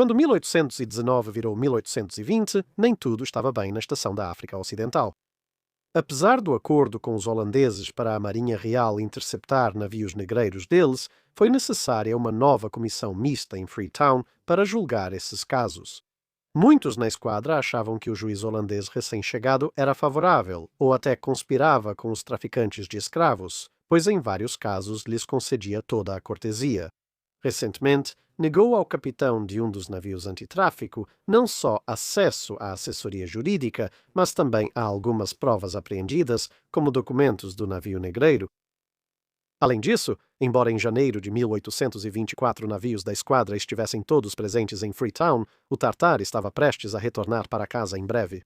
Quando 1819 virou 1820, nem tudo estava bem na estação da África Ocidental. Apesar do acordo com os holandeses para a Marinha Real interceptar navios negreiros deles, foi necessária uma nova comissão mista em Freetown para julgar esses casos. Muitos na esquadra achavam que o juiz holandês recém-chegado era favorável ou até conspirava com os traficantes de escravos, pois em vários casos lhes concedia toda a cortesia. Recentemente, negou ao capitão de um dos navios antitráfico não só acesso à assessoria jurídica, mas também a algumas provas apreendidas, como documentos do navio negreiro. Além disso, embora em janeiro de 1824 navios da esquadra estivessem todos presentes em Freetown, o Tartar estava prestes a retornar para casa em breve.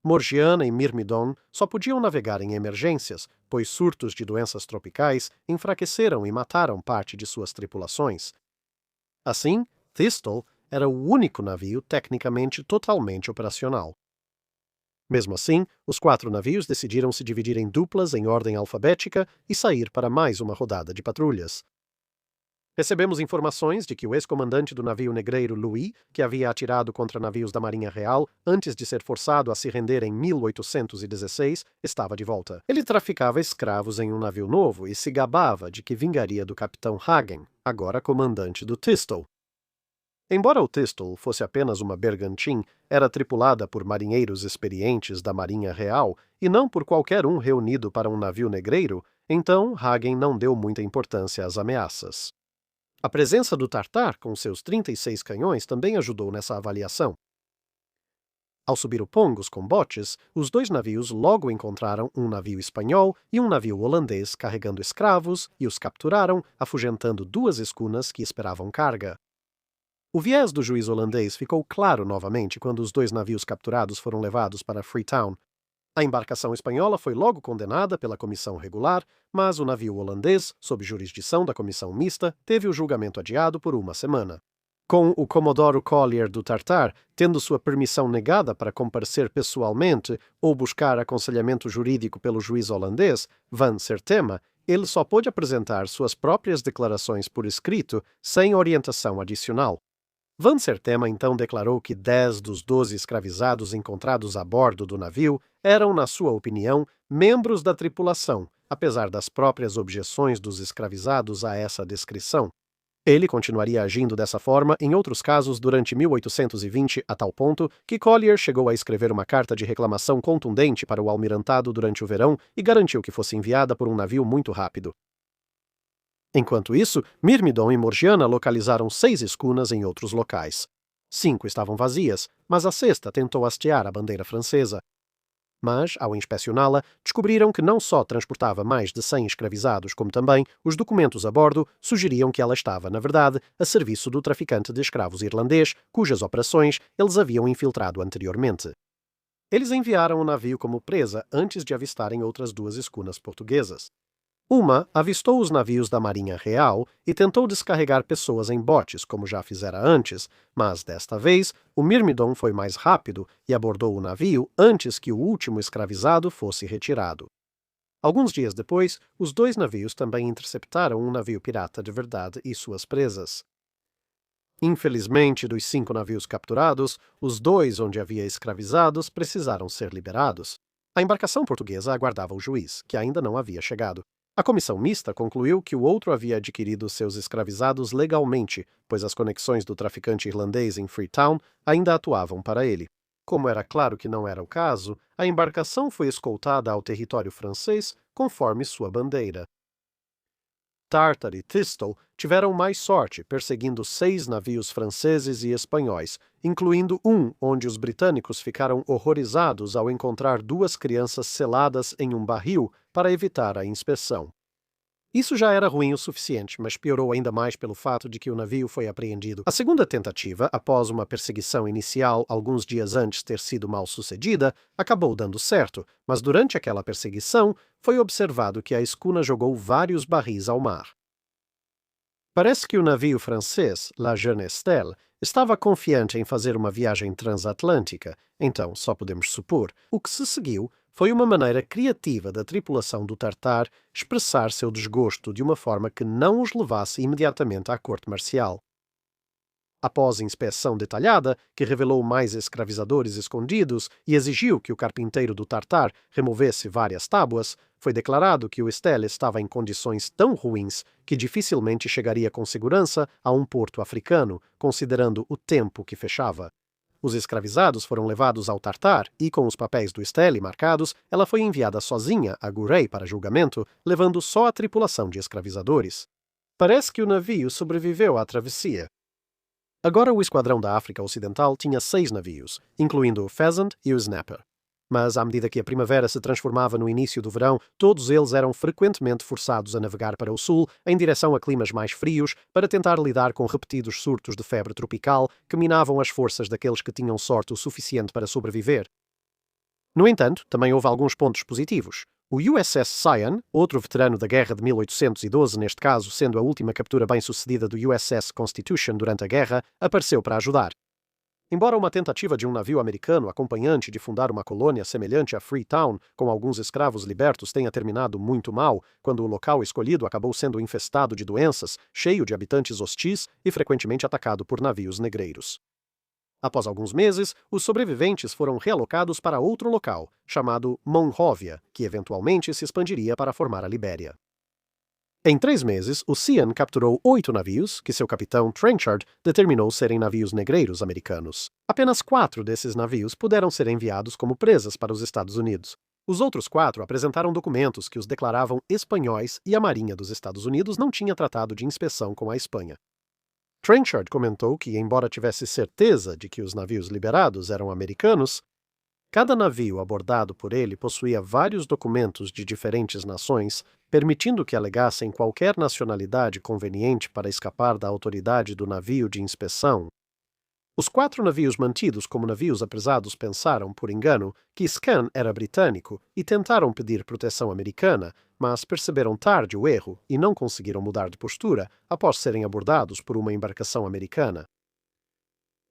Morgiana e Myrmidon só podiam navegar em emergências, pois surtos de doenças tropicais enfraqueceram e mataram parte de suas tripulações. Assim, Thistle era o único navio tecnicamente totalmente operacional. Mesmo assim, os 4 navios decidiram se dividir em duplas em ordem alfabética e sair para mais uma rodada de patrulhas. Recebemos informações de que o ex-comandante do navio negreiro Louis, que havia atirado contra navios da Marinha Real antes de ser forçado a se render em 1816, estava de volta. Ele traficava escravos em um navio novo e se gabava de que vingaria do capitão Hagen, agora comandante do Thistle. Embora o Thistle fosse apenas uma bergantim, era tripulada por marinheiros experientes da Marinha Real e não por qualquer um reunido para um navio negreiro, então Hagen não deu muita importância às ameaças. A presença do Tartar, com seus 36 canhões, também ajudou nessa avaliação. Ao subir o Pongos com botes, os 2 navios logo encontraram um navio espanhol e um navio holandês carregando escravos e os capturaram, afugentando 2 escunas que esperavam carga. O viés do juiz holandês ficou claro novamente quando os 2 navios capturados foram levados para Freetown. A embarcação espanhola foi logo condenada pela comissão regular, mas o navio holandês, sob jurisdição da comissão mista, teve o julgamento adiado por 1 semana. Com o Comodoro Collier do Tartar tendo sua permissão negada para comparecer pessoalmente ou buscar aconselhamento jurídico pelo juiz holandês, Van Sertema, ele só pôde apresentar suas próprias declarações por escrito, sem orientação adicional. Van Sertema então declarou que 10 dos 12 escravizados encontrados a bordo do navio eram, na sua opinião, membros da tripulação, apesar das próprias objeções dos escravizados a essa descrição. Ele continuaria agindo dessa forma em outros casos durante 1820, a tal ponto que Collier chegou a escrever uma carta de reclamação contundente para o almirantado durante o verão e garantiu que fosse enviada por um navio muito rápido. Enquanto isso, Myrmidon e Morgiana localizaram 6 escunas em outros locais. 5 estavam vazias, mas a 6ª tentou hastear a bandeira francesa. Mas, ao inspecioná-la, descobriram que não só transportava mais de 100 escravizados, como também os documentos a bordo sugeriam que ela estava, na verdade, a serviço do traficante de escravos irlandês, cujas operações eles haviam infiltrado anteriormente. Eles enviaram o navio como presa antes de avistarem outras 2 escunas portuguesas. Uma avistou os navios da Marinha Real e tentou descarregar pessoas em botes, como já fizera antes, mas desta vez o Myrmidon foi mais rápido e abordou o navio antes que o último escravizado fosse retirado. Alguns dias depois, os 2 navios também interceptaram um navio pirata de verdade e suas presas. Infelizmente, dos 5 navios capturados, os 2 onde havia escravizados precisaram ser liberados. A embarcação portuguesa aguardava o juiz, que ainda não havia chegado. A comissão mista concluiu que o outro havia adquirido seus escravizados legalmente, pois as conexões do traficante irlandês em Freetown ainda atuavam para ele. Como era claro que não era o caso, a embarcação foi escoltada ao território francês conforme sua bandeira. Tartar e Thistle tiveram mais sorte, perseguindo 6 navios franceses e espanhóis, incluindo um onde os britânicos ficaram horrorizados ao encontrar 2 crianças seladas em um barril para evitar a inspeção. Isso já era ruim o suficiente, mas piorou ainda mais pelo fato de que o navio foi apreendido. A segunda tentativa, após uma perseguição inicial alguns dias antes ter sido mal sucedida, acabou dando certo, mas durante aquela perseguição foi observado que a escuna jogou vários barris ao mar. Parece que o navio francês, La Jeune Estelle, estava confiante em fazer uma viagem transatlântica, então só podemos supor. O que se seguiu foi uma maneira criativa da tripulação do Tartar expressar seu desgosto de uma forma que não os levasse imediatamente à corte marcial. Após inspeção detalhada, que revelou mais escravizadores escondidos e exigiu que o carpinteiro do Tartar removesse várias tábuas, foi declarado que o Estelle estava em condições tão ruins que dificilmente chegaria com segurança a um porto africano, considerando o tempo que fechava. Os escravizados foram levados ao Tartar e, com os papéis do Estelle marcados, ela foi enviada sozinha a Gurei para julgamento, levando só a tripulação de escravizadores. Parece que o navio sobreviveu à travessia. Agora o esquadrão da África Ocidental tinha 6 navios, incluindo o Pheasant e o Snapper. Mas, à medida que a primavera se transformava no início do verão, todos eles eram frequentemente forçados a navegar para o sul, em direção a climas mais frios, para tentar lidar com repetidos surtos de febre tropical que minavam as forças daqueles que tinham sorte o suficiente para sobreviver. No entanto, também houve alguns pontos positivos. O USS Cyan, outro veterano da Guerra de 1812, neste caso sendo a última captura bem-sucedida do USS Constitution durante a guerra, apareceu para ajudar. Embora uma tentativa de um navio americano acompanhante de fundar uma colônia semelhante a Freetown, com alguns escravos libertos, tenha terminado muito mal, quando o local escolhido acabou sendo infestado de doenças, cheio de habitantes hostis e frequentemente atacado por navios negreiros. Após alguns meses, os sobreviventes foram realocados para outro local, chamado Monrovia, que eventualmente se expandiria para formar a Libéria. Em 3 meses, o Cyan capturou 8 navios, que seu capitão Trenchard determinou serem navios negreiros americanos. Apenas 4 desses navios puderam ser enviados como presas para os Estados Unidos. Os outros 4 apresentaram documentos que os declaravam espanhóis e a Marinha dos Estados Unidos não tinha tratado de inspeção com a Espanha. Trenchard comentou que, embora tivesse certeza de que os navios liberados eram americanos, cada navio abordado por ele possuía vários documentos de diferentes nações, permitindo que alegassem qualquer nacionalidade conveniente para escapar da autoridade do navio de inspeção. Os 4 navios mantidos como navios apresados pensaram, por engano, que Scan era britânico e tentaram pedir proteção americana, mas perceberam tarde o erro e não conseguiram mudar de postura após serem abordados por uma embarcação americana.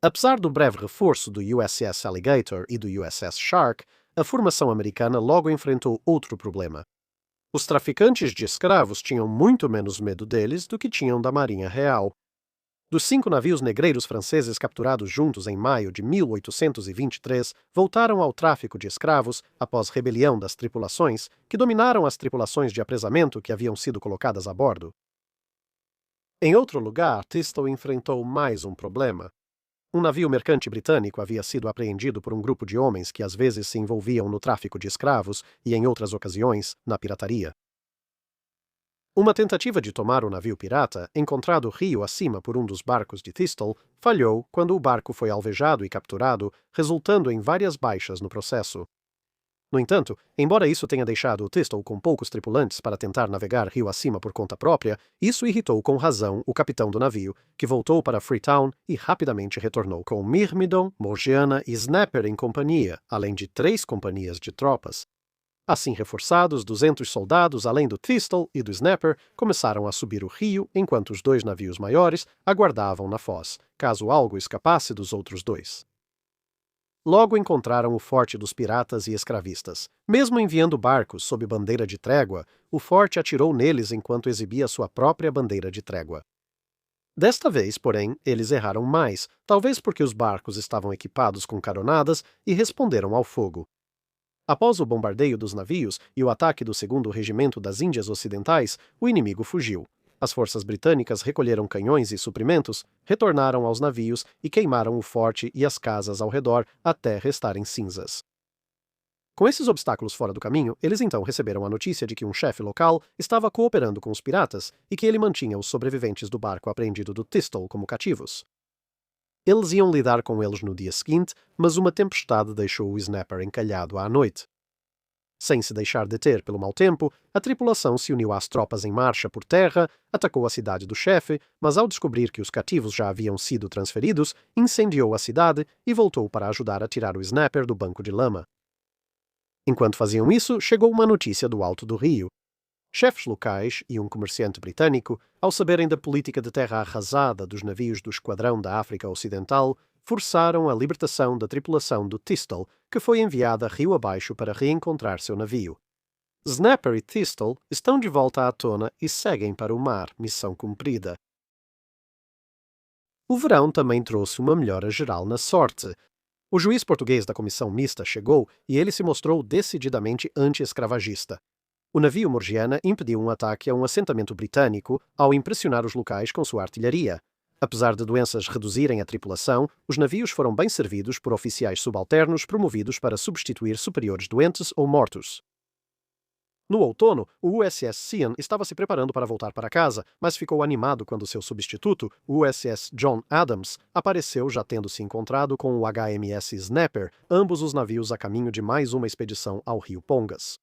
Apesar do breve reforço do USS Alligator e do USS Shark, a formação americana logo enfrentou outro problema. Os traficantes de escravos tinham muito menos medo deles do que tinham da Marinha Real. Dos 5 navios negreiros franceses capturados juntos em maio de 1823, voltaram ao tráfico de escravos após rebelião das tripulações, que dominaram as tripulações de apresamento que haviam sido colocadas a bordo. Em outro lugar, Thistle enfrentou mais um problema. Um navio mercante britânico havia sido apreendido por um grupo de homens que às vezes se envolviam no tráfico de escravos e, em outras ocasiões, na pirataria. Uma tentativa de tomar o navio pirata, encontrado rio acima por um dos barcos de Thistle, falhou quando o barco foi alvejado e capturado, resultando em várias baixas no processo. No entanto, embora isso tenha deixado o Thistle com poucos tripulantes para tentar navegar rio acima por conta própria, isso irritou com razão o capitão do navio, que voltou para Freetown e rapidamente retornou com Myrmidon, Morgiana e Snapper em companhia, além de 3 companhias de tropas. Assim reforçados, 200 soldados, além do Thistle e do Snapper, começaram a subir o rio enquanto os 2 navios maiores aguardavam na foz, caso algo escapasse dos outros 2. Logo encontraram o forte dos piratas e escravistas. Mesmo enviando barcos sob bandeira de trégua, o forte atirou neles enquanto exibia sua própria bandeira de trégua. Desta vez, porém, eles erraram mais, talvez porque os barcos estavam equipados com caronadas e responderam ao fogo. Após o bombardeio dos navios e o ataque do 2º Regimento das Índias Ocidentais, o inimigo fugiu. As forças britânicas recolheram canhões e suprimentos, retornaram aos navios e queimaram o forte e as casas ao redor até restarem cinzas. Com esses obstáculos fora do caminho, eles então receberam a notícia de que um chefe local estava cooperando com os piratas e que ele mantinha os sobreviventes do barco apreendido do Thistle como cativos. Eles iam lidar com eles no dia seguinte, mas uma tempestade deixou o Snapper encalhado à noite. Sem se deixar deter pelo mau tempo, a tripulação se uniu às tropas em marcha por terra, atacou a cidade do chefe, mas ao descobrir que os cativos já haviam sido transferidos, incendiou a cidade e voltou para ajudar a tirar o Snapper do banco de lama. Enquanto faziam isso, chegou uma notícia do alto do rio. Chefes locais e um comerciante britânico, ao saberem da política de terra arrasada dos navios do Esquadrão da África Ocidental, forçaram a libertação da tripulação do Thistle, que foi enviada rio abaixo para reencontrar seu navio. Snapper e Thistle estão de volta à tona e seguem para o mar, missão cumprida. O verão também trouxe uma melhora geral na sorte. O juiz português da comissão mista chegou e ele se mostrou decididamente anti-escravagista. O navio Morgiana impediu um ataque a um assentamento britânico ao impressionar os locais com sua artilharia. Apesar de doenças reduzirem a tripulação, os navios foram bem servidos por oficiais subalternos promovidos para substituir superiores doentes ou mortos. No outono, o USS Cian estava se preparando para voltar para casa, mas ficou animado quando seu substituto, o USS John Adams, apareceu já tendo se encontrado com o HMS Snapper, ambos os navios a caminho de mais uma expedição ao rio Pongas.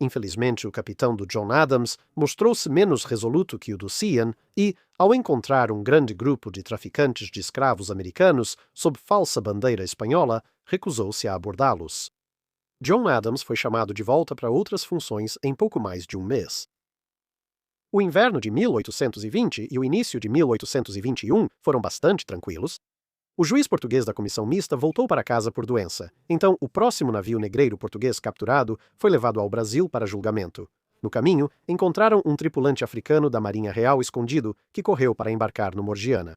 Infelizmente, o capitão do John Adams mostrou-se menos resoluto que o do Cian e, ao encontrar um grande grupo de traficantes de escravos americanos sob falsa bandeira espanhola, recusou-se a abordá-los. John Adams foi chamado de volta para outras funções em pouco mais de um mês. O inverno de 1820 e o início de 1821 foram bastante tranquilos. O juiz português da comissão mista voltou para casa por doença, então o próximo navio negreiro português capturado foi levado ao Brasil para julgamento. No caminho, encontraram um tripulante africano da Marinha Real escondido que correu para embarcar no Morgiana.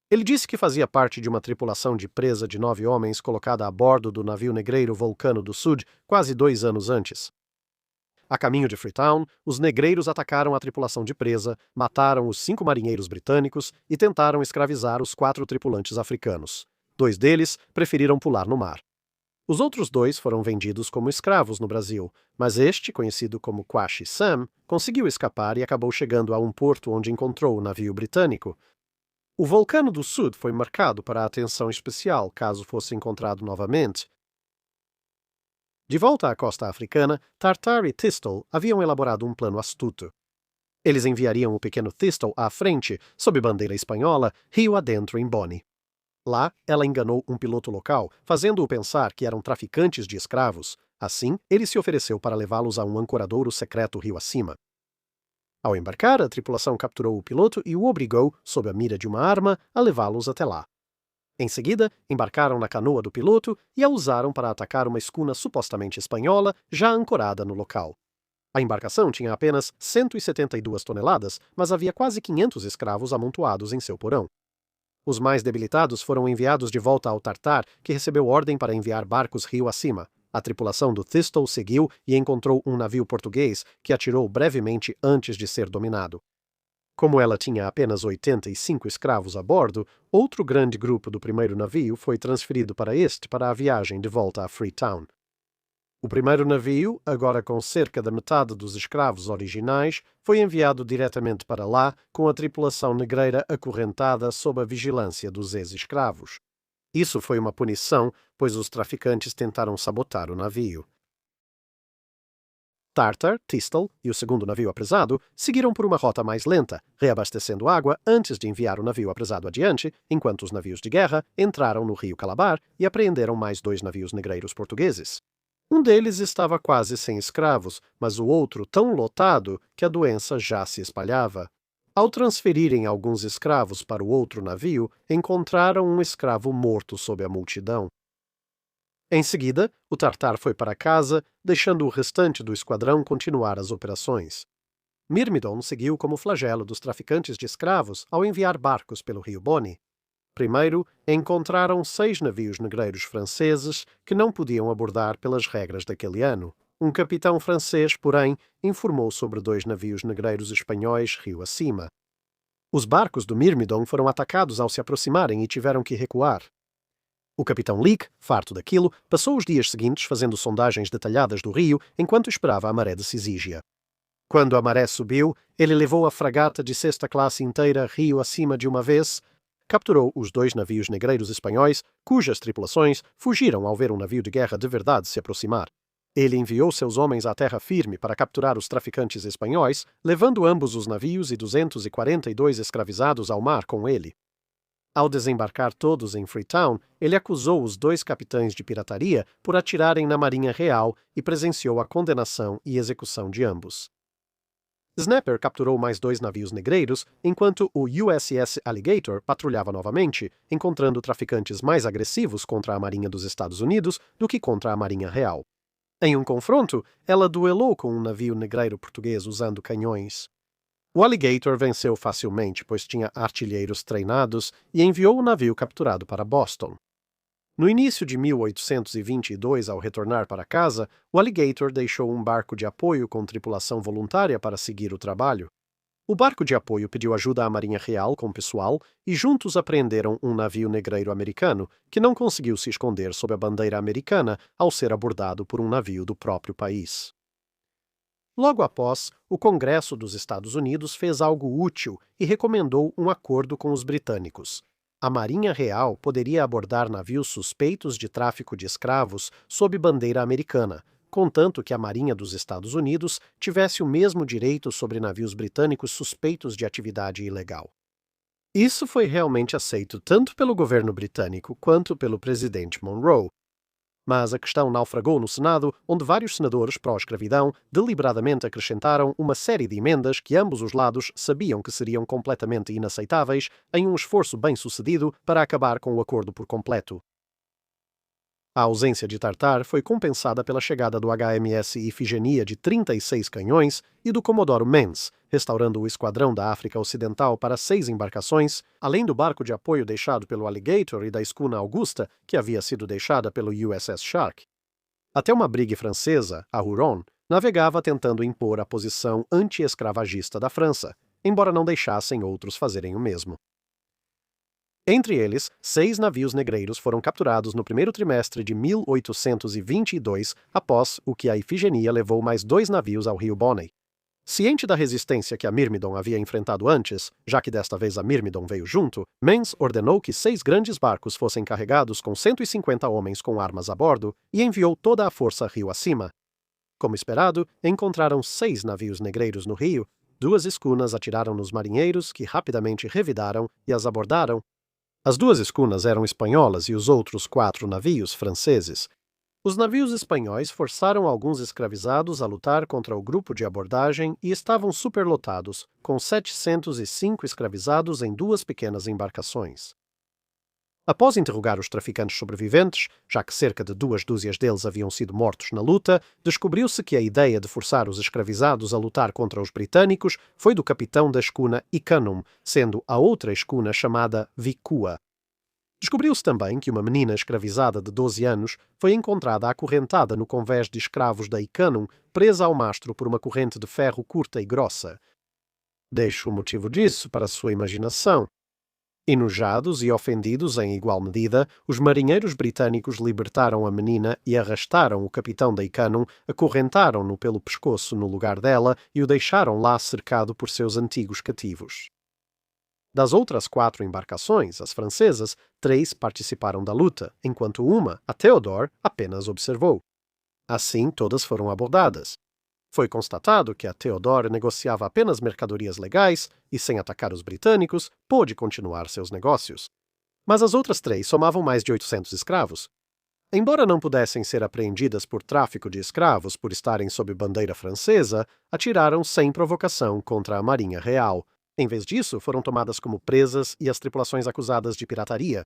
Ele disse que fazia parte de uma tripulação de presa de 9 homens colocada a bordo do navio negreiro Vulcano do Sud quase 2 anos antes. A caminho de Freetown, os negreiros atacaram a tripulação de presa, mataram os 5 marinheiros britânicos e tentaram escravizar os 4 tripulantes africanos. 2 deles preferiram pular no mar. Os outros 2 foram vendidos como escravos no Brasil, mas este, conhecido como Quashi Sam, conseguiu escapar e acabou chegando a um porto onde encontrou o navio britânico. O Vulcano do Sul foi marcado para a atenção especial caso fosse encontrado novamente. De volta à costa africana, Tartar e Thistle haviam elaborado um plano astuto. Eles enviariam o pequeno Thistle à frente, sob bandeira espanhola, rio adentro em Bonny. Lá, ela enganou um piloto local, fazendo-o pensar que eram traficantes de escravos. Assim, ele se ofereceu para levá-los a um ancoradouro secreto rio acima. Ao embarcar, a tripulação capturou o piloto e o obrigou, sob a mira de uma arma, a levá-los até lá. Em seguida, embarcaram na canoa do piloto e a usaram para atacar uma escuna supostamente espanhola já ancorada no local. A embarcação tinha apenas 172 toneladas, mas havia quase 500 escravos amontoados em seu porão. Os mais debilitados foram enviados de volta ao Tartar, que recebeu ordem para enviar barcos rio acima. A tripulação do Thistle seguiu e encontrou um navio português que atirou brevemente antes de ser dominado. Como ela tinha apenas 85 escravos a bordo, outro grande grupo do primeiro navio foi transferido para este para a viagem de volta a Freetown. O primeiro navio, agora com cerca da metade dos escravos originais, foi enviado diretamente para lá com a tripulação negreira acorrentada sob a vigilância dos ex-escravos. Isso foi uma punição, pois os traficantes tentaram sabotar o navio. Tartar, Thistle e o segundo navio apresado seguiram por uma rota mais lenta, reabastecendo água antes de enviar o navio apresado adiante, enquanto os navios de guerra entraram no rio Calabar e apreenderam mais 2 navios negreiros portugueses. Um deles estava quase sem escravos, mas o outro tão lotado que a doença já se espalhava. Ao transferirem alguns escravos para o outro navio, encontraram um escravo morto sob a multidão. Em seguida, o Tartar foi para casa, deixando o restante do esquadrão continuar as operações. Myrmidon seguiu como flagelo dos traficantes de escravos ao enviar barcos pelo rio Bonny. Primeiro, encontraram 6 navios negreiros franceses que não podiam abordar pelas regras daquele ano. Um capitão francês, porém, informou sobre 2 navios negreiros espanhóis rio acima. Os barcos do Myrmidon foram atacados ao se aproximarem e tiveram que recuar. O capitão Leake, farto daquilo, passou os dias seguintes fazendo sondagens detalhadas do rio enquanto esperava a maré de Cisígia. Quando a maré subiu, ele levou a fragata de 6ª classe inteira rio acima de uma vez, capturou os 2 navios negreiros espanhóis, cujas tripulações fugiram ao ver um navio de guerra de verdade se aproximar. Ele enviou seus homens à terra firme para capturar os traficantes espanhóis, levando ambos os navios e 242 escravizados ao mar com ele. Ao desembarcar todos em Freetown, ele acusou os 2 capitães de pirataria por atirarem na Marinha Real e presenciou a condenação e execução de ambos. Snapper capturou mais 2 navios negreiros, enquanto o USS Alligator patrulhava novamente, encontrando traficantes mais agressivos contra a Marinha dos Estados Unidos do que contra a Marinha Real. Em um confronto, ela duelou com um navio negreiro português usando canhões. O Alligator venceu facilmente, pois tinha artilheiros treinados e enviou o navio capturado para Boston. No início de 1822, ao retornar para casa, o Alligator deixou um barco de apoio com tripulação voluntária para seguir o trabalho. O barco de apoio pediu ajuda à Marinha Real com pessoal e juntos apreenderam um navio negreiro americano que não conseguiu se esconder sob a bandeira americana ao ser abordado por um navio do próprio país. Logo após, o Congresso dos Estados Unidos fez algo útil e recomendou um acordo com os britânicos. A Marinha Real poderia abordar navios suspeitos de tráfico de escravos sob bandeira americana, contanto que a Marinha dos Estados Unidos tivesse o mesmo direito sobre navios britânicos suspeitos de atividade ilegal. Isso foi realmente aceito tanto pelo governo britânico quanto pelo presidente Monroe. Mas a questão naufragou no Senado, onde vários senadores pró-escravidão deliberadamente acrescentaram uma série de emendas que ambos os lados sabiam que seriam completamente inaceitáveis em um esforço bem-sucedido para acabar com o acordo por completo. A ausência de Tartar foi compensada pela chegada do HMS Ifigenia de 36 canhões e do Comodoro Mens, restaurando o esquadrão da África Ocidental para 6 embarcações, além do barco de apoio deixado pelo Alligator e da escuna Augusta, que havia sido deixada pelo USS Shark. Até uma brigue francesa, a Huron, navegava tentando impor a posição anti-escravagista da França, embora não deixassem outros fazerem o mesmo. Entre eles, 6 navios negreiros foram capturados no primeiro trimestre de 1822, após o que a Ifigenia levou mais 2 navios ao rio Bonney. Ciente da resistência que a Myrmidon havia enfrentado antes, já que desta vez a Myrmidon veio junto, Mens ordenou que 6 grandes barcos fossem carregados com 150 homens com armas a bordo e enviou toda a força rio acima. Como esperado, encontraram 6 navios negreiros no rio, 2 escunas atiraram nos marinheiros, que rapidamente revidaram e as abordaram. As 2 escunas eram espanholas e os outros 4 navios franceses. Os navios espanhóis forçaram alguns escravizados a lutar contra o grupo de abordagem e estavam superlotados, com 705 escravizados em 2 pequenas embarcações. Após interrogar os traficantes sobreviventes, já que cerca de 2 dúzias deles haviam sido mortos na luta, descobriu-se que a ideia de forçar os escravizados a lutar contra os britânicos foi do capitão da escuna Icânum, sendo a outra escuna chamada Vicua. Descobriu-se também que uma menina escravizada de 12 anos foi encontrada acorrentada no convés de escravos da Icânum, presa ao mastro por uma corrente de ferro curta e grossa. Deixo o motivo disso para a sua imaginação. Enojados e ofendidos em igual medida, os marinheiros britânicos libertaram a menina e arrastaram o capitão da Icânum, acorrentaram-no pelo pescoço no lugar dela e o deixaram lá cercado por seus antigos cativos. Das outras 4 embarcações, as francesas, 3 participaram da luta, enquanto uma, a Theodore, apenas observou. Assim, todas foram abordadas. Foi constatado que a Theodore negociava apenas mercadorias legais e, sem atacar os britânicos, pôde continuar seus negócios. Mas as outras 3 somavam mais de 800 escravos. Embora não pudessem ser apreendidas por tráfico de escravos por estarem sob bandeira francesa, atiraram sem provocação contra a Marinha Real. Em vez disso, foram tomadas como presas e as tripulações acusadas de pirataria.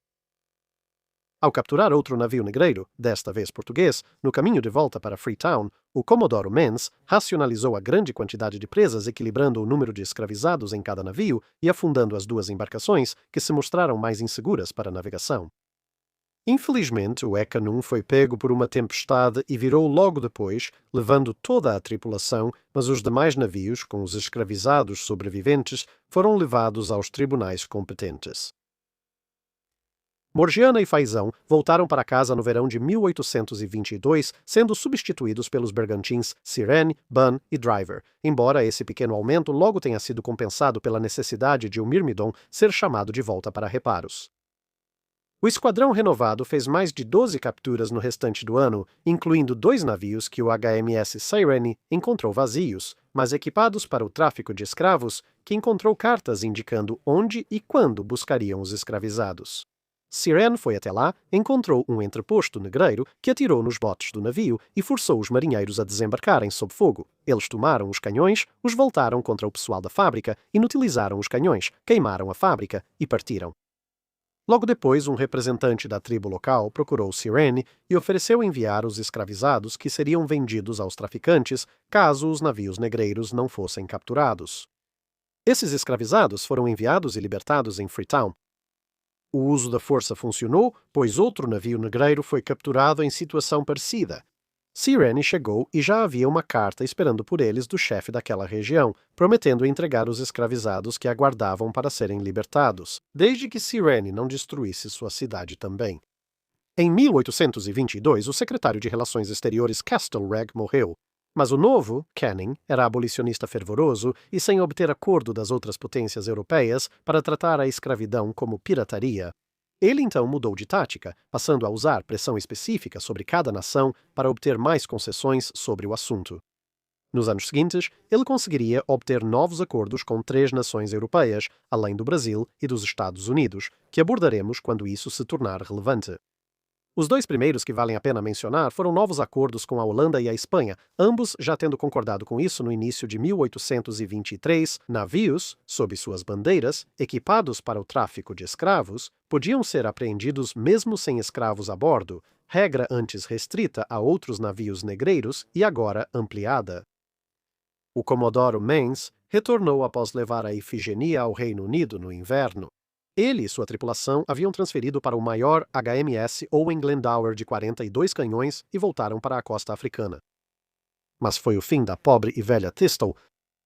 Ao capturar outro navio negreiro, desta vez português, no caminho de volta para Freetown, o Comodoro Mens racionalizou a grande quantidade de presas, equilibrando o número de escravizados em cada navio e afundando as 2 embarcações, que se mostraram mais inseguras para a navegação. Infelizmente, o Icânum foi pego por uma tempestade e virou logo depois, levando toda a tripulação, mas os demais navios, com os escravizados sobreviventes, foram levados aos tribunais competentes. Morgiana e Faisão voltaram para casa no verão de 1822, sendo substituídos pelos bergantins Sirene, Bun e Driver, embora esse pequeno aumento logo tenha sido compensado pela necessidade de o Myrmidon ser chamado de volta para reparos. O esquadrão renovado fez mais de 12 capturas no restante do ano, incluindo 2 navios que o HMS Sirene encontrou vazios, mas equipados para o tráfico de escravos, que encontrou cartas indicando onde e quando buscariam os escravizados. Sirene foi até lá, encontrou um entreposto negreiro que atirou nos botes do navio e forçou os marinheiros a desembarcarem sob fogo. Eles tomaram os canhões, os voltaram contra o pessoal da fábrica, inutilizaram os canhões, queimaram a fábrica e partiram. Logo depois, um representante da tribo local procurou Sirene e ofereceu enviar os escravizados que seriam vendidos aos traficantes caso os navios negreiros não fossem capturados. Esses escravizados foram enviados e libertados em Freetown. O uso da força funcionou, pois outro navio negreiro foi capturado em situação parecida. Cirene chegou e já havia uma carta esperando por eles do chefe daquela região, prometendo entregar os escravizados que aguardavam para serem libertados, desde que Cirene não destruísse sua cidade também. Em 1822, o secretário de Relações Exteriores Castlereagh morreu, mas o novo, Canning, era abolicionista fervoroso e sem obter acordo das outras potências europeias para tratar a escravidão como pirataria. Ele então mudou de tática, passando a usar pressão específica sobre cada nação para obter mais concessões sobre o assunto. Nos anos seguintes, ele conseguiria obter novos acordos com 3 nações europeias, além do Brasil e dos Estados Unidos, que abordaremos quando isso se tornar relevante. Os 2 primeiros que valem a pena mencionar foram novos acordos com a Holanda e a Espanha, ambos já tendo concordado com isso no início de 1823. Navios, sob suas bandeiras, equipados para o tráfico de escravos, podiam ser apreendidos mesmo sem escravos a bordo, regra antes restrita a outros navios negreiros e agora ampliada. O Comodoro Mains retornou após levar a Ifigenia ao Reino Unido no inverno. Ele e sua tripulação haviam transferido para o maior HMS Owen Glendower de 42 canhões e voltaram para a costa africana. Mas foi o fim da pobre e velha Thistle.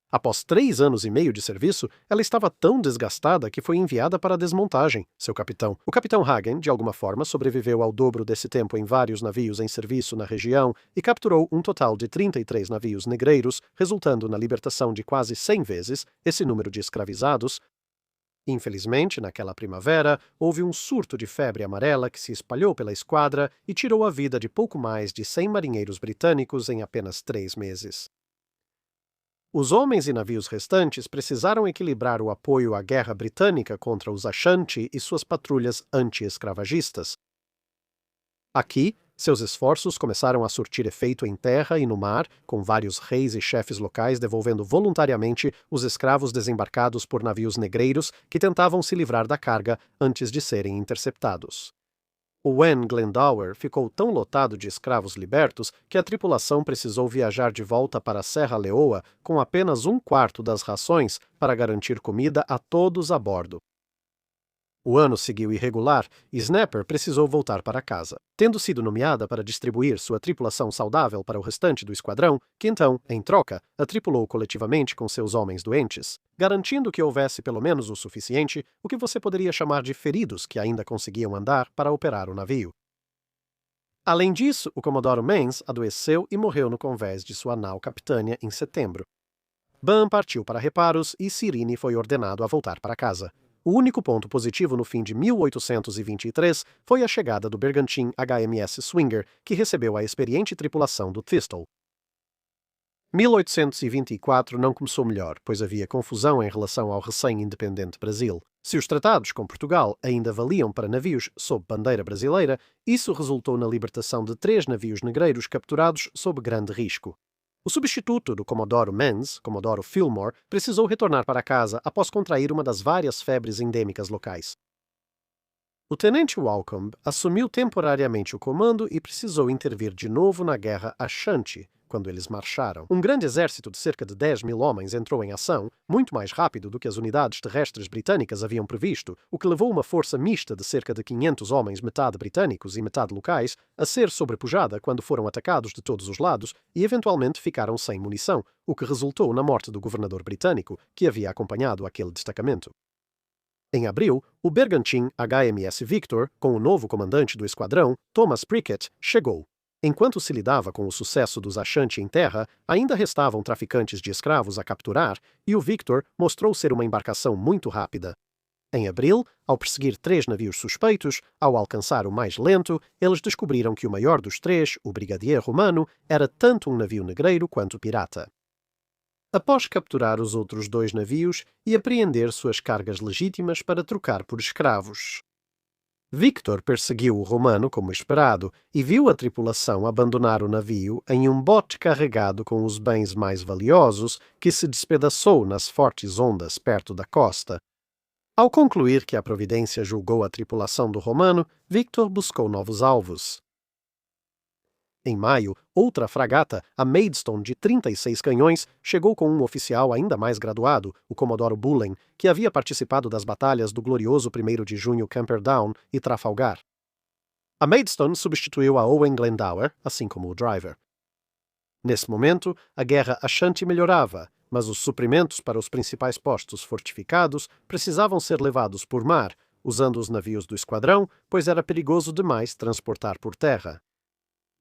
Após 3 anos e meio de serviço, ela estava tão desgastada que foi enviada para a desmontagem. Seu capitão, o capitão Hagen, de alguma forma, sobreviveu ao dobro desse tempo em vários navios em serviço na região e capturou um total de 33 navios negreiros, resultando na libertação de quase 100 vezes esse número de escravizados. Infelizmente, naquela primavera, houve um surto de febre amarela que se espalhou pela esquadra e tirou a vida de pouco mais de 100 marinheiros britânicos em apenas 3 meses. Os homens e navios restantes precisaram equilibrar o apoio à guerra britânica contra os Ashanti e suas patrulhas anti-escravagistas. Aqui, seus esforços começaram a surtir efeito em terra e no mar, com vários reis e chefes locais devolvendo voluntariamente os escravos desembarcados por navios negreiros que tentavam se livrar da carga antes de serem interceptados. O Owen Glendower ficou tão lotado de escravos libertos que a tripulação precisou viajar de volta para a Serra Leoa com apenas 1/4 das rações para garantir comida a todos a bordo. O ano seguiu irregular e Snapper precisou voltar para casa, tendo sido nomeada para distribuir sua tripulação saudável para o restante do esquadrão, que então, em troca, a tripulou coletivamente com seus homens doentes, garantindo que houvesse pelo menos o suficiente, o que você poderia chamar de feridos que ainda conseguiam andar para operar o navio. Além disso, o Comodoro Mains adoeceu e morreu no convés de sua nau capitânia em setembro. Ban partiu para reparos e Cirene foi ordenado a voltar para casa. O único ponto positivo no fim de 1823 foi a chegada do bergantim HMS Swinger, que recebeu a experiente tripulação do Thistle. 1824 não começou melhor, pois havia confusão em relação ao recém-independente Brasil. Se os tratados com Portugal ainda valiam para navios sob bandeira brasileira, isso resultou na libertação de 3 navios negreiros capturados sob grande risco. O substituto do Comodoro Mains, Comodoro Fillmore, precisou retornar para casa após contrair uma das várias febres endêmicas locais. O tenente Walcombe assumiu temporariamente o comando e precisou intervir de novo na guerra Ashanti, quando eles marcharam. Um grande exército de cerca de 10.000 homens entrou em ação, muito mais rápido do que as unidades terrestres britânicas haviam previsto, o que levou uma força mista de cerca de 500 homens, metade britânicos e metade locais, a ser sobrepujada quando foram atacados de todos os lados e eventualmente ficaram sem munição, o que resultou na morte do governador britânico, que havia acompanhado aquele destacamento. Em abril, o bergantim HMS Victor, com o novo comandante do esquadrão, Thomas Prickett, chegou. Enquanto se lidava com o sucesso dos Ashanti em terra, ainda restavam traficantes de escravos a capturar, e o Victor mostrou ser uma embarcação muito rápida. Em abril, ao perseguir 3 navios suspeitos, ao alcançar o mais lento, eles descobriram que o maior dos 3, o Brigadier Romano, era tanto um navio negreiro quanto pirata. Após capturar os outros 2 navios e apreender suas cargas legítimas para trocar por escravos, Victor perseguiu o romano como esperado e viu a tripulação abandonar o navio em um bote carregado com os bens mais valiosos que se despedaçou nas fortes ondas perto da costa. Ao concluir que a providência julgou a tripulação do romano, Victor buscou novos alvos. Em maio, outra fragata, a Maidstone, de 36 canhões, chegou com um oficial ainda mais graduado, o Comodoro Bullen, que havia participado das batalhas do glorioso 1º de junho Camperdown e Trafalgar. A Maidstone substituiu a Owen Glendower, assim como o Driver. Nesse momento, a guerra Ashanti melhorava, mas os suprimentos para os principais postos fortificados precisavam ser levados por mar, usando os navios do esquadrão, pois era perigoso demais transportar por terra.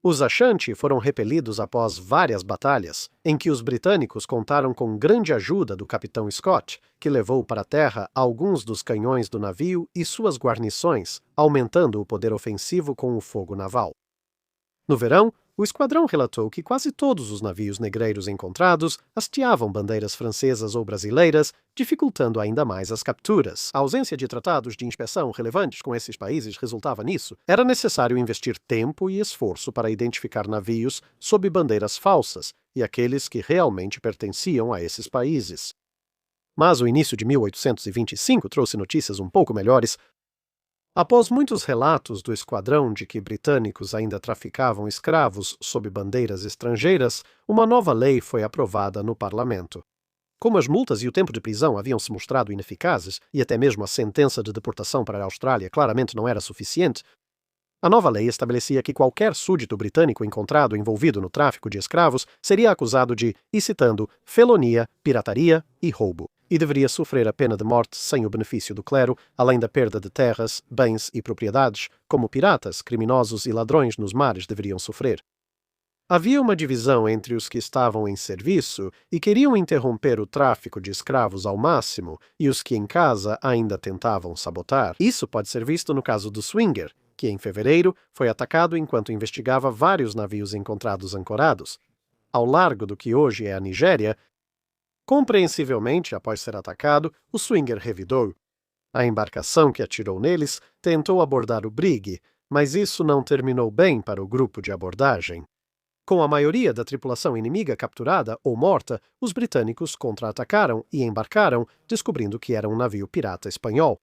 Os Ashanti foram repelidos após várias batalhas, em que os britânicos contaram com grande ajuda do capitão Scott, que levou para a terra alguns dos canhões do navio e suas guarnições, aumentando o poder ofensivo com o fogo naval. No verão, o esquadrão relatou que quase todos os navios negreiros encontrados hasteavam bandeiras francesas ou brasileiras, dificultando ainda mais as capturas. A ausência de tratados de inspeção relevantes com esses países resultava nisso. Era necessário investir tempo e esforço para identificar navios sob bandeiras falsas e aqueles que realmente pertenciam a esses países. Mas o início de 1825 trouxe notícias um pouco melhores. Após muitos relatos do esquadrão de que britânicos ainda traficavam escravos sob bandeiras estrangeiras, uma nova lei foi aprovada no parlamento. Como as multas e o tempo de prisão haviam se mostrado ineficazes, e até mesmo a sentença de deportação para a Austrália claramente não era suficiente, a nova lei estabelecia que qualquer súdito britânico encontrado envolvido no tráfico de escravos seria acusado de, e citando, felonia, pirataria e roubo, e deveria sofrer a pena de morte sem o benefício do clero, além da perda de terras, bens e propriedades, como piratas, criminosos e ladrões nos mares deveriam sofrer. Havia uma divisão entre os que estavam em serviço e queriam interromper o tráfico de escravos ao máximo e os que em casa ainda tentavam sabotar. Isso pode ser visto no caso do Swinger, que em fevereiro foi atacado enquanto investigava vários navios encontrados ancorados. Ao largo do que hoje é a Nigéria, compreensivelmente, após ser atacado, o Swinger revidou. A embarcação que atirou neles tentou abordar o Brig, mas isso não terminou bem para o grupo de abordagem. Com a maioria da tripulação inimiga capturada ou morta, os britânicos contra-atacaram e embarcaram, descobrindo que era um navio pirata espanhol.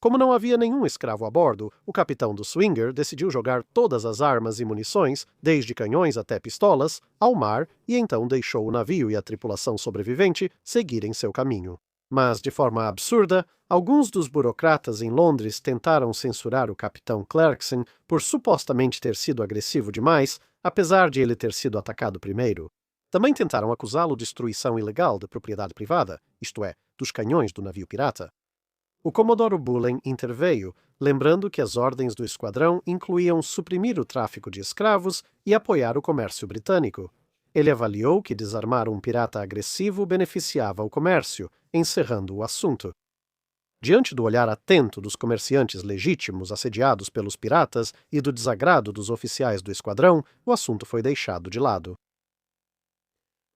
Como não havia nenhum escravo a bordo, o capitão do Swinger decidiu jogar todas as armas e munições, desde canhões até pistolas, ao mar e então deixou o navio e a tripulação sobrevivente seguirem seu caminho. Mas, de forma absurda, alguns dos burocratas em Londres tentaram censurar o capitão Clarkson por supostamente ter sido agressivo demais, apesar de ele ter sido atacado primeiro. Também tentaram acusá-lo de destruição ilegal de propriedade privada, isto é, dos canhões do navio pirata. O Comodoro Bullen interveio, lembrando que as ordens do esquadrão incluíam suprimir o tráfico de escravos e apoiar o comércio britânico. Ele avaliou que desarmar um pirata agressivo beneficiava o comércio, encerrando o assunto. Diante do olhar atento dos comerciantes legítimos assediados pelos piratas e do desagrado dos oficiais do esquadrão, o assunto foi deixado de lado.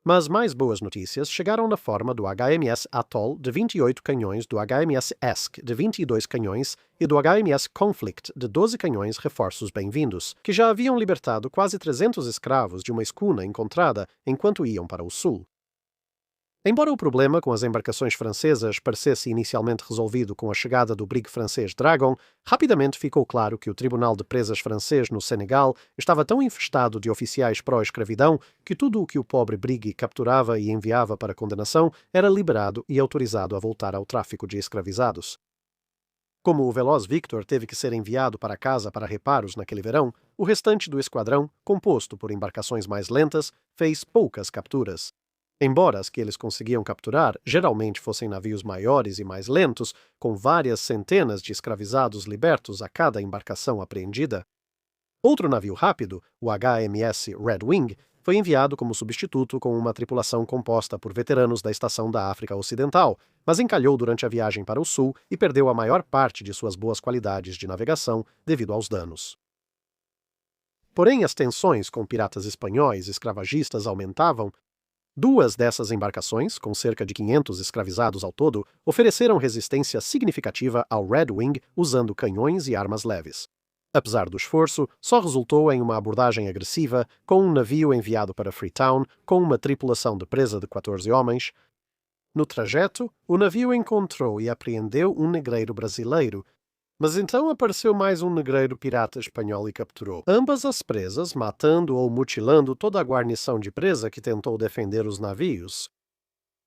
Mas mais boas notícias chegaram na forma do HMS Atoll, de 28 canhões, do HMS Esk, de 22 canhões, e do HMS Conflict, de 12 canhões reforços bem-vindos, que já haviam libertado quase 300 escravos de uma escuna encontrada enquanto iam para o sul. Embora o problema com as embarcações francesas parecesse inicialmente resolvido com a chegada do brig francês Dragon, rapidamente ficou claro que o Tribunal de Presas francês no Senegal estava tão infestado de oficiais pró-escravidão que tudo o que o pobre brig capturava e enviava para condenação era liberado e autorizado a voltar ao tráfico de escravizados. Como o veloz Victor teve que ser enviado para casa para reparos naquele verão, o restante do esquadrão, composto por embarcações mais lentas, fez poucas capturas. Embora as que eles conseguiam capturar geralmente fossem navios maiores e mais lentos, com várias centenas de escravizados libertos a cada embarcação apreendida. Outro navio rápido, o HMS Red Wing, foi enviado como substituto com uma tripulação composta por veteranos da Estação da África Ocidental, mas encalhou durante a viagem para o sul e perdeu a maior parte de suas boas qualidades de navegação devido aos danos. Porém, as tensões com piratas espanhóis e escravagistas aumentavam. Duas dessas embarcações, com cerca de 500 escravizados ao todo, ofereceram resistência significativa ao Red Wing usando canhões e armas leves. Apesar do esforço, só resultou em uma abordagem agressiva, com um navio enviado para Freetown, com uma tripulação de presa de 14 homens. No trajeto, o navio encontrou e apreendeu um negreiro brasileiro, Mas então apareceu mais um negreiro pirata espanhol e capturou ambas as presas, matando ou mutilando toda a guarnição de presa que tentou defender os navios.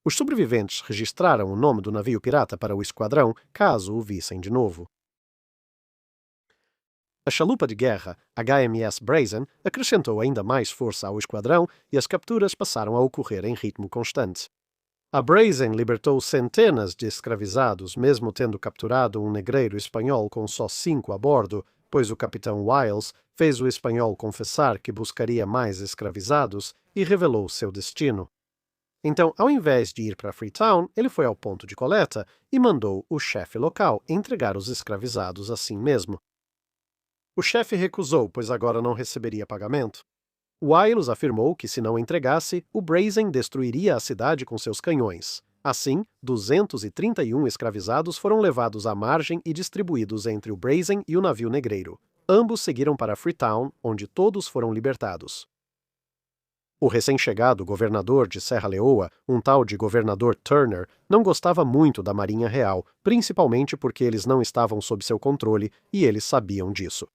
Os sobreviventes registraram o nome do navio pirata para o esquadrão, caso o vissem de novo. A chalupa de guerra, HMS Brazen, acrescentou ainda mais força ao esquadrão e as capturas passaram a ocorrer em ritmo constante. A Brazen libertou centenas de escravizados, mesmo tendo capturado um negreiro espanhol com só 5 a bordo, pois o capitão Wiles fez o espanhol confessar que buscaria mais escravizados e revelou seu destino. Então, ao invés de ir para Freetown, ele foi ao ponto de coleta e mandou o chefe local entregar os escravizados assim mesmo. O chefe recusou, pois agora não receberia pagamento. Wiles afirmou que, se não entregasse, o Brazen destruiria a cidade com seus canhões. Assim, 231 escravizados foram levados à margem e distribuídos entre o Brazen e o navio negreiro. Ambos seguiram para Freetown, onde todos foram libertados. O recém-chegado governador de Serra Leoa, um tal de governador Turner, não gostava muito da Marinha Real, principalmente porque eles não estavam sob seu controle e eles sabiam disso.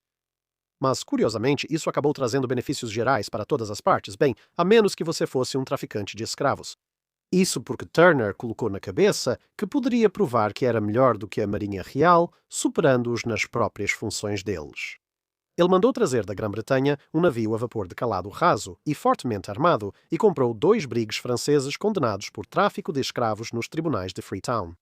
Mas, curiosamente, isso acabou trazendo benefícios gerais para todas as partes, bem, a menos que você fosse um traficante de escravos. Isso porque Turner colocou na cabeça que poderia provar que era melhor do que a Marinha Real, superando-os nas próprias funções deles. Ele mandou trazer da Grã-Bretanha um navio a vapor de calado raso e fortemente armado e comprou 2 brigues franceses condenados por tráfico de escravos nos tribunais de Freetown.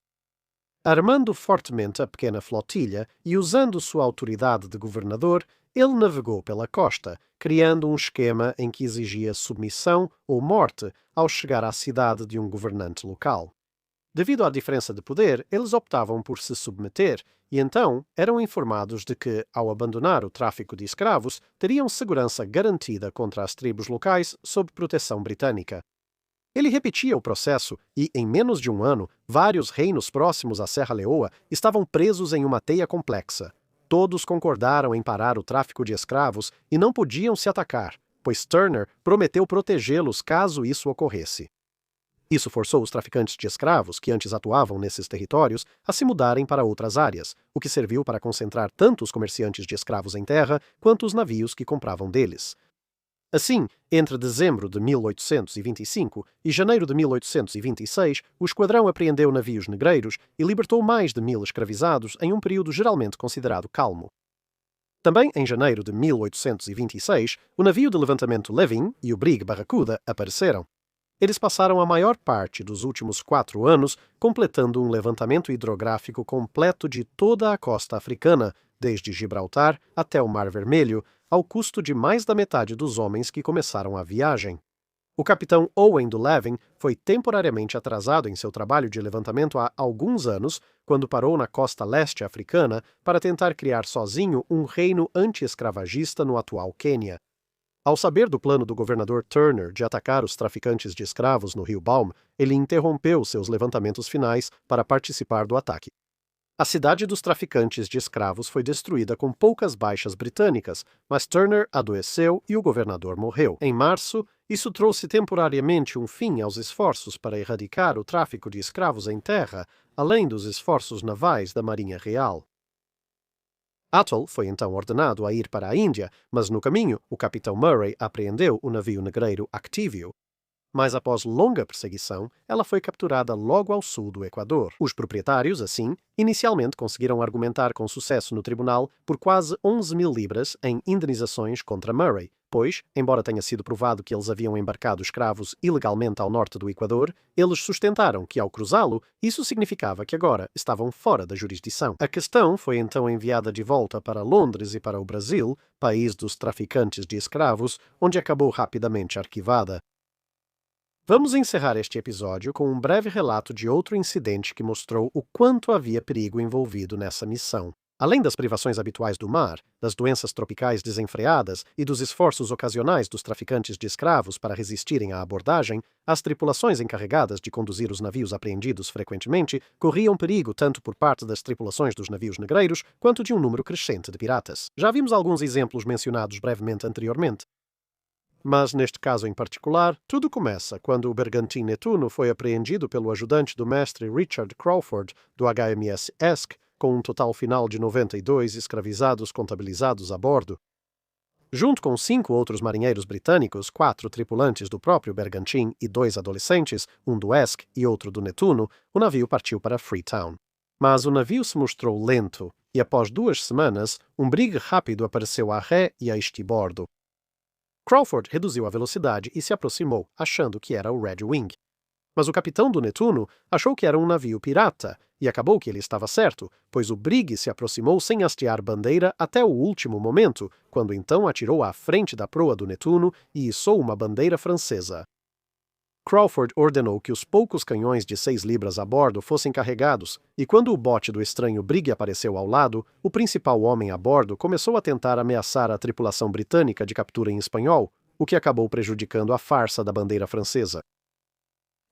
Armando fortemente a pequena flotilha e usando sua autoridade de governador, ele navegou pela costa, criando um esquema em que exigia submissão ou morte ao chegar à cidade de um governante local. Devido à diferença de poder, eles optavam por se submeter e então eram informados de que, ao abandonar o tráfico de escravos, teriam segurança garantida contra as tribos locais sob proteção britânica. Ele repetia o processo e, em menos de um ano, vários reinos próximos à Serra Leoa estavam presos em uma teia complexa. Todos concordaram em parar o tráfico de escravos e não podiam se atacar, pois Turner prometeu protegê-los caso isso ocorresse. Isso forçou os traficantes de escravos, que antes atuavam nesses territórios, a se mudarem para outras áreas, o que serviu para concentrar tanto os comerciantes de escravos em terra quanto os navios que compravam deles. Assim, entre dezembro de 1825 e janeiro de 1826, o esquadrão apreendeu navios negreiros e libertou mais de 1000 escravizados em um período geralmente considerado calmo. Também em janeiro de 1826, o navio de levantamento Levin e o brig Barracuda apareceram. Eles passaram a maior parte dos últimos 4 anos completando um levantamento hidrográfico completo de toda a costa africana, desde Gibraltar até o Mar Vermelho, ao custo de mais da metade dos homens que começaram a viagem. O capitão Owen do Levin foi temporariamente atrasado em seu trabalho de levantamento há alguns anos, quando parou na costa leste africana para tentar criar sozinho um reino anti-escravagista no atual Quênia. Ao saber do plano do governador Turner de atacar os traficantes de escravos no rio Balm, ele interrompeu seus levantamentos finais para participar do ataque. A cidade dos traficantes de escravos foi destruída com poucas baixas britânicas, mas Turner adoeceu e o governador morreu. Em março, isso trouxe temporariamente um fim aos esforços para erradicar o tráfico de escravos em terra, além dos esforços navais da Marinha Real. Atholl foi então ordenado a ir para a Índia, mas no caminho o capitão Murray apreendeu o navio negreiro Activio. Mas após longa perseguição, ela foi capturada logo ao sul do Equador. Os proprietários, assim, inicialmente conseguiram argumentar com sucesso no tribunal por quase 11.000 libras em indenizações contra Murray, pois, embora tenha sido provado que eles haviam embarcado escravos ilegalmente ao norte do Equador, eles sustentaram que, ao cruzá-lo, isso significava que agora estavam fora da jurisdição. A questão foi então enviada de volta para Londres e para o Brasil, país dos traficantes de escravos, onde acabou rapidamente arquivada. Vamos encerrar este episódio com um breve relato de outro incidente que mostrou o quanto havia perigo envolvido nessa missão. Além das privações habituais do mar, das doenças tropicais desenfreadas e dos esforços ocasionais dos traficantes de escravos para resistirem à abordagem, as tripulações encarregadas de conduzir os navios apreendidos frequentemente corriam perigo tanto por parte das tripulações dos navios negreiros quanto de um número crescente de piratas. Já vimos alguns exemplos mencionados brevemente anteriormente. Mas, neste caso em particular, tudo começa quando o bergantim Netuno foi apreendido pelo ajudante do mestre Richard Crawford, do HMS Esk, com um total final de 92 escravizados contabilizados a bordo. Junto com 5 outros marinheiros britânicos, 4 tripulantes do próprio Bergantin e 2 adolescentes, um do Esk e outro do Netuno, o navio partiu para Freetown. Mas o navio se mostrou lento, e após 2 semanas, um brig rápido apareceu a ré e a estibordo. Crawford reduziu a velocidade e se aproximou, achando que era o Red Wing. Mas o capitão do Netuno achou que era um navio pirata, e acabou que ele estava certo, pois o brig se aproximou sem hastear bandeira até o último momento, quando então atirou à frente da proa do Netuno e içou uma bandeira francesa. Crawford ordenou que os poucos canhões de 6 libras a bordo fossem carregados, e quando o bote do estranho brig apareceu ao lado, o principal homem a bordo começou a tentar ameaçar a tripulação britânica de captura em espanhol, o que acabou prejudicando a farsa da bandeira francesa.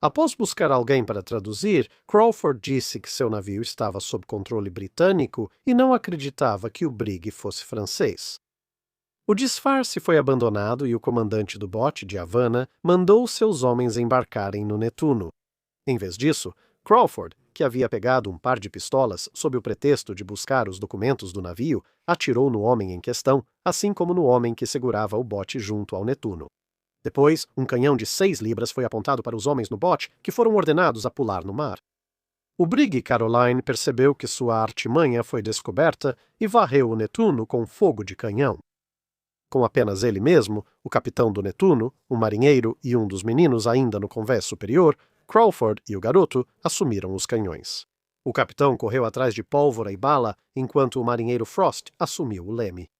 Após buscar alguém para traduzir, Crawford disse que seu navio estava sob controle britânico e não acreditava que o brig fosse francês. O disfarce foi abandonado e o comandante do bote de Havana mandou seus homens embarcarem no Netuno. Em vez disso, Crawford, que havia pegado um par de pistolas sob o pretexto de buscar os documentos do navio, atirou no homem em questão, assim como no homem que segurava o bote junto ao Netuno. Depois, um canhão de 6 libras foi apontado para os homens no bote, que foram ordenados a pular no mar. O brig Caroline percebeu que sua artimanha foi descoberta e varreu o Netuno com fogo de canhão. Com apenas ele mesmo, o capitão do Netuno, um marinheiro e um dos meninos ainda no convés superior, Crawford e o garoto assumiram os canhões. O capitão correu atrás de pólvora e bala, enquanto o marinheiro Frost assumiu o leme.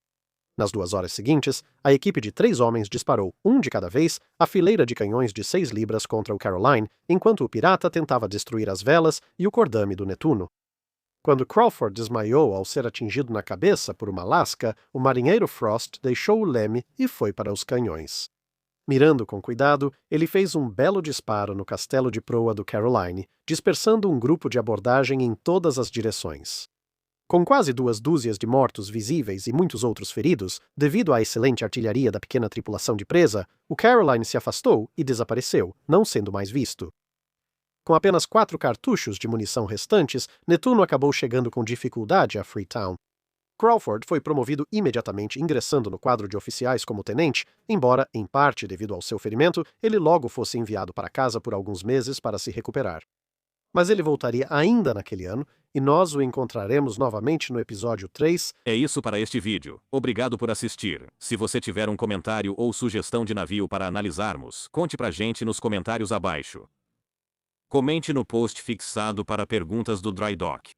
Nas 2 horas seguintes, a equipe de 3 homens disparou, um de cada vez, a fileira de canhões de 6 libras contra o Caroline, enquanto o pirata tentava destruir as velas e o cordame do Netuno. Quando Crawford desmaiou ao ser atingido na cabeça por uma lasca, o marinheiro Frost deixou o leme e foi para os canhões. Mirando com cuidado, ele fez um belo disparo no castelo de proa do Caroline, dispersando um grupo de abordagem em todas as direções. Com quase 2 dúzias de mortos visíveis e muitos outros feridos, devido à excelente artilharia da pequena tripulação de presa, o Caroline se afastou e desapareceu, não sendo mais visto. Com apenas 4 cartuchos de munição restantes, Netuno acabou chegando com dificuldade a Freetown. Crawford foi promovido imediatamente, ingressando no quadro de oficiais como tenente, embora, em parte devido ao seu ferimento, ele logo fosse enviado para casa por alguns meses para se recuperar. Mas ele voltaria ainda naquele ano, e nós o encontraremos novamente no episódio 3. É isso para este vídeo. Obrigado por assistir. Se você tiver um comentário ou sugestão de navio para analisarmos, conte pra gente nos comentários abaixo. Comente no post fixado para perguntas do Dry Dock.